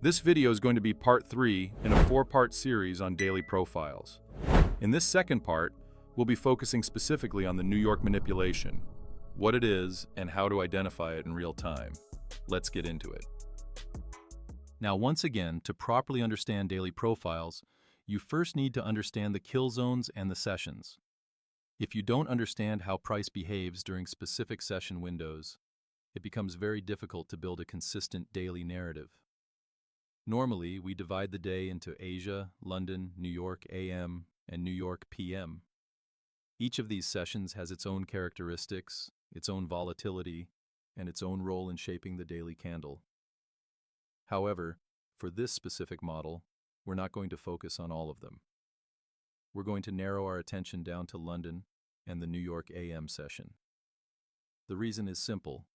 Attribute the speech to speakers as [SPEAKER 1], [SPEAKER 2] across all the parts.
[SPEAKER 1] This video is going to be part 3 in a 4-part series on daily profiles. In this second part, we'll be focusing specifically on the New York manipulation, what it is, and how to identify it in real time. Let's get into it. Now, once again, to properly understand daily profiles, you first need to understand the kill zones and the sessions. If you don't understand how price behaves during specific session windows, it becomes very difficult to build a consistent daily narrative. Normally, we divide the day into Asia, London, New York AM, and New York PM. Each of these sessions has its own characteristics, its own volatility, and its own role in shaping the daily candle. However, for this specific model, we're not going to focus on all of them. We're going to narrow our attention down to London and the New York AM session. The reason is simple.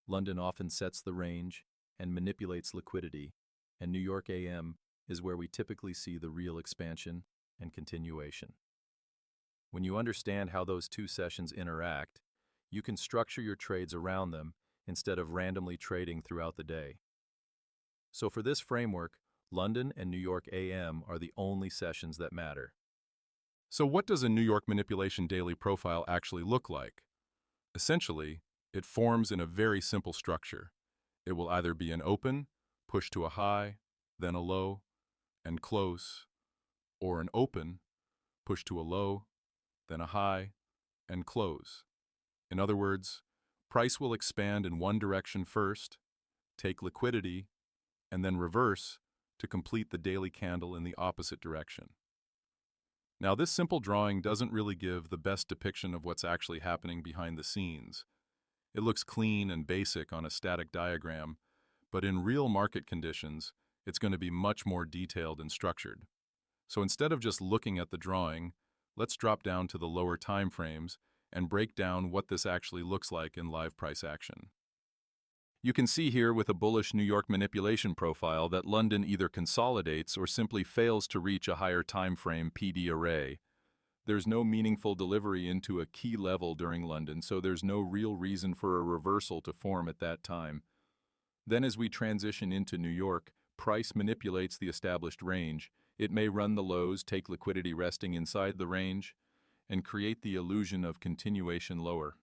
[SPEAKER 1] London often sets the range and manipulates liquidity, and New York AM is where we typically see the real expansion and continuation. When you understand how those two sessions interact, you can structure your trades around them instead of randomly trading throughout the day. So for this framework, London and New York AM are the only sessions that matter.
[SPEAKER 2] So what does a New York manipulation daily profile actually look like? Essentially, it forms in a very simple structure. It will either be an open, push to a high, then a low, and close, or an open, push to a low, then a high, and close. In other words, price will expand in one direction first, take liquidity, and then reverse to complete the daily candle in the opposite direction. Now, this simple drawing doesn't really give the best depiction of what's actually happening behind the scenes. It looks clean and basic on a static diagram, but in real market conditions, it's going to be much more detailed and structured. So instead of just looking at the drawing, let's drop down to the lower time frames and break down what this actually looks like in live price action. You can see here with a bullish New York manipulation profile that London either consolidates or simply fails to reach a higher time frame PD array. There's no meaningful delivery into a key level during London, so there's no real reason for a reversal to form at that time. Then as we transition into New York, price manipulates the established range. It may run the lows, take liquidity resting inside the range, and create the illusion of continuation lower.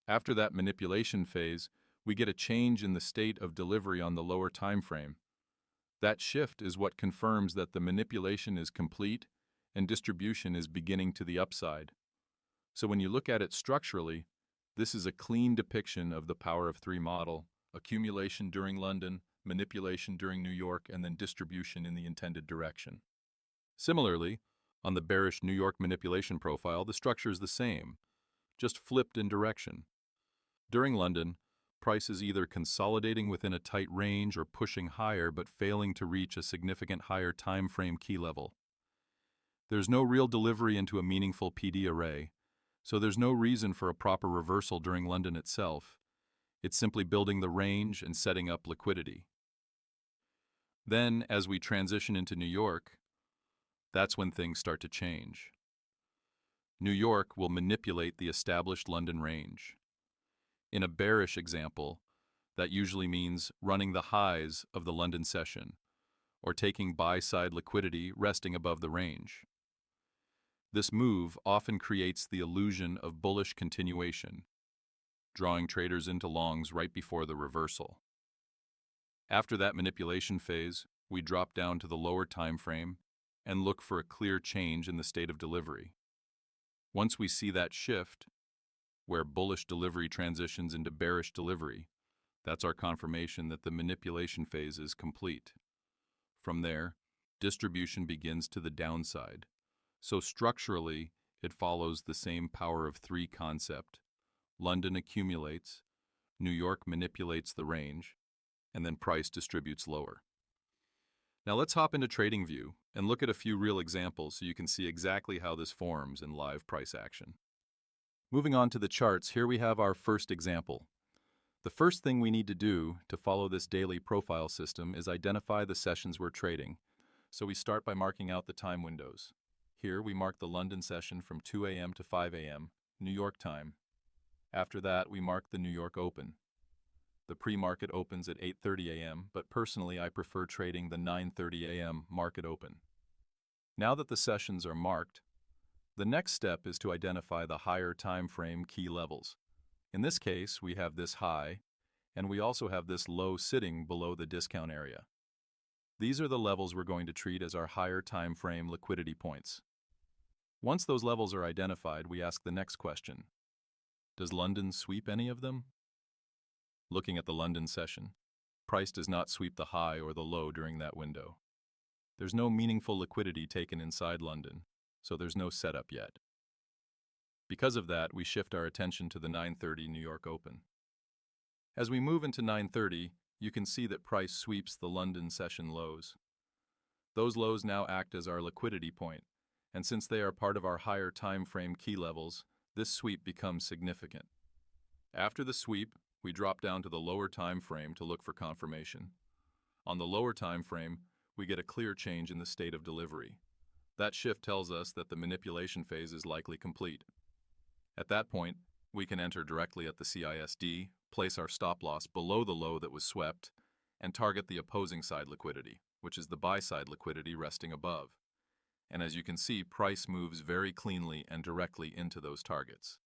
[SPEAKER 2] After that manipulation phase, we get a change in the state of delivery on the lower time frame. That shift is what confirms that the manipulation is complete and distribution is beginning to the upside. So when you look at it structurally, this is a clean depiction of the power of 3 model: accumulation during London, manipulation during New York, and then distribution in the intended direction. Similarly, on the bearish New York manipulation profile, the structure is the same, just flipped in direction. During London, price is either consolidating within a tight range or pushing higher but failing to reach a significant higher time frame key level. There's no real delivery into a meaningful PD array, so there's no reason for a proper reversal during London itself. It's simply building the range and setting up liquidity. Then, as we transition into New York, that's when things start to change. New York will manipulate the established London range. In a bearish example, that usually means running the highs of the London session, or taking buy-side liquidity resting above the range. This move often creates the illusion of bullish continuation, drawing traders into longs right before the reversal. After that manipulation phase, we drop down to the lower time frame and look for a clear change in the state of delivery. Once we see that shift, where bullish delivery transitions into bearish delivery, that's our confirmation that the manipulation phase is complete. From there, distribution begins to the downside. So structurally, it follows the same power of 3 concept. London accumulates, New York manipulates the range, and then price distributes lower. Now let's hop into TradingView and look at a few real examples so you can see exactly how this forms in live price action. Moving on to the charts, here we have our first example. The first thing we need to do to follow this daily profile system is identify the sessions we're trading. So we start by marking out the time windows. Here we mark the London session from 2 a.m. to 5 a.m., New York time. After that, we mark the New York Open.
[SPEAKER 1] The pre-market opens at 8:30 a.m., but personally I prefer trading the 9:30 a.m. market open. Now that the sessions are marked, the next step is to identify the higher time frame key levels. In this case, we have this high, and we also have this low sitting below the discount area. These are the levels we're going to treat as our higher time frame liquidity points. Once those levels are identified, we ask the next question. Does London sweep any of them? Looking at the London session, price does not sweep the high or the low during that window. There's no meaningful liquidity taken inside London, so there's no setup yet. Because of that, we shift our attention to the 9:30 New York Open. As we move into 9:30, you can see that price sweeps the London session lows. Those lows now act as our liquidity point, and since they are part of our higher time frame key levels, this sweep becomes significant. After the sweep, we drop down to the lower time frame to look for confirmation. On the lower time frame, we get a clear change in the state of delivery. That shift tells us that the manipulation phase is likely complete. At that point, we can enter directly at the CISD, place our stop loss below the low that was swept, and target the opposing side liquidity, which is the buy side liquidity resting above. And as you can see, price moves very cleanly and directly into those targets.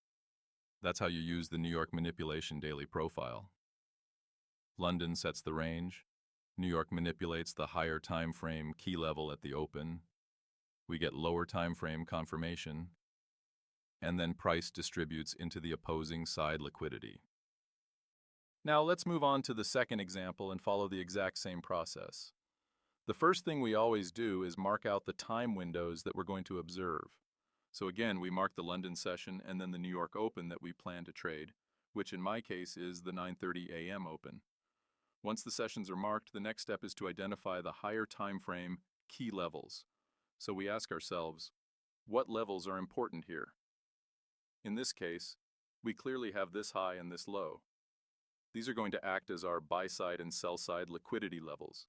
[SPEAKER 1] That's how you use the New York manipulation daily profile. London sets the range. New York manipulates the higher time frame key level at the open. We get lower time frame confirmation, and then price distributes into the opposing side liquidity. Now let's move on to the second example and follow the exact same process. The first thing we always do is mark out the time windows that we're going to observe. So again, we mark the London session and then the New York Open that we plan to trade, which in my case is the 9:30 a.m. Open. Once the sessions are marked, the next step is to identify the higher time frame key levels. So we ask ourselves, what levels are important here? In this case, we clearly have this high and this low. These are going to act as our buy-side and sell-side liquidity levels.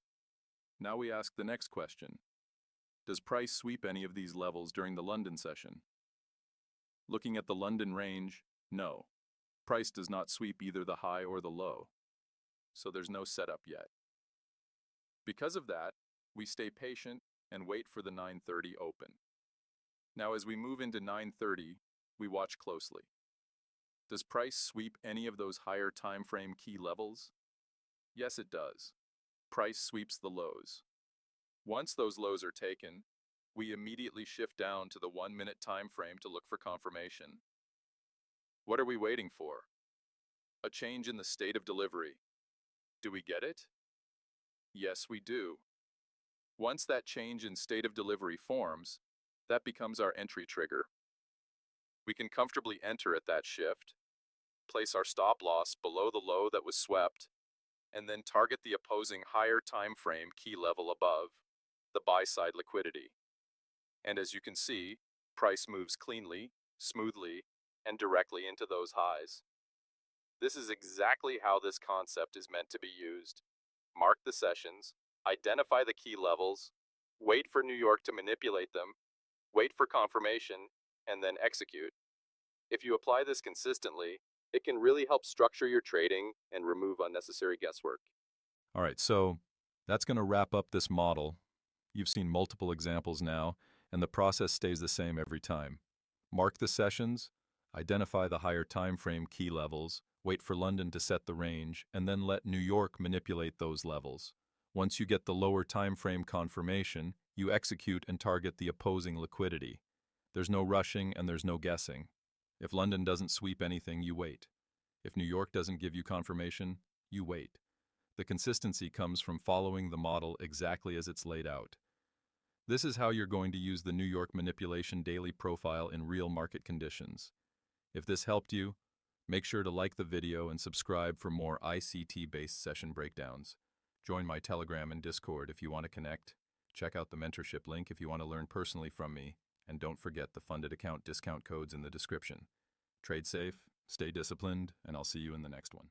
[SPEAKER 1] Now we ask the next question. Does price sweep any of these levels during the London session? Looking at the London range, no. Price does not sweep either the high or the low. So there's no setup yet. Because of that, we stay patient and wait for the 9:30 open. Now as we move into 9:30, we watch closely. Does price sweep any of those higher time frame key levels? Yes, it does. Price sweeps the lows. Once those lows are taken, we immediately shift down to the 1-minute time frame to look for confirmation. What are we waiting for? A change in the state of delivery. Do we get it? Yes, we do. Once that change in state of delivery forms, that becomes our entry trigger. We can comfortably enter at that shift, place our stop loss below the low that was swept, and then target the opposing higher time frame key level above, the buy side liquidity. And as you can see, price moves cleanly, smoothly, and directly into those highs. This is exactly how this concept is meant to be used. Mark the sessions, identify the key levels, wait for New York to manipulate them, wait for confirmation, and then execute. If you apply this consistently, it can really help structure your trading and remove unnecessary guesswork.
[SPEAKER 2] All right, so that's going to wrap up this model. You've seen multiple examples now, and the process stays the same every time. Mark the sessions, identify the higher time frame key levels, wait for London to set the range, and then let New York manipulate those levels. Once you get the lower time frame confirmation, you execute and target the opposing liquidity. There's no rushing and there's no guessing. If London doesn't sweep anything, you wait. If New York doesn't give you confirmation, you wait. The consistency comes from following the model exactly as it's laid out. This is how you're going to use the New York manipulation daily profile in real market conditions. If this helped you, make sure to like the video and subscribe for more ICT-based session breakdowns. Join my Telegram and Discord if you want to connect. Check out the mentorship link if you want to learn personally from me. And don't forget the funded account discount codes in the description. Trade safe, stay disciplined, and I'll see you in the next one.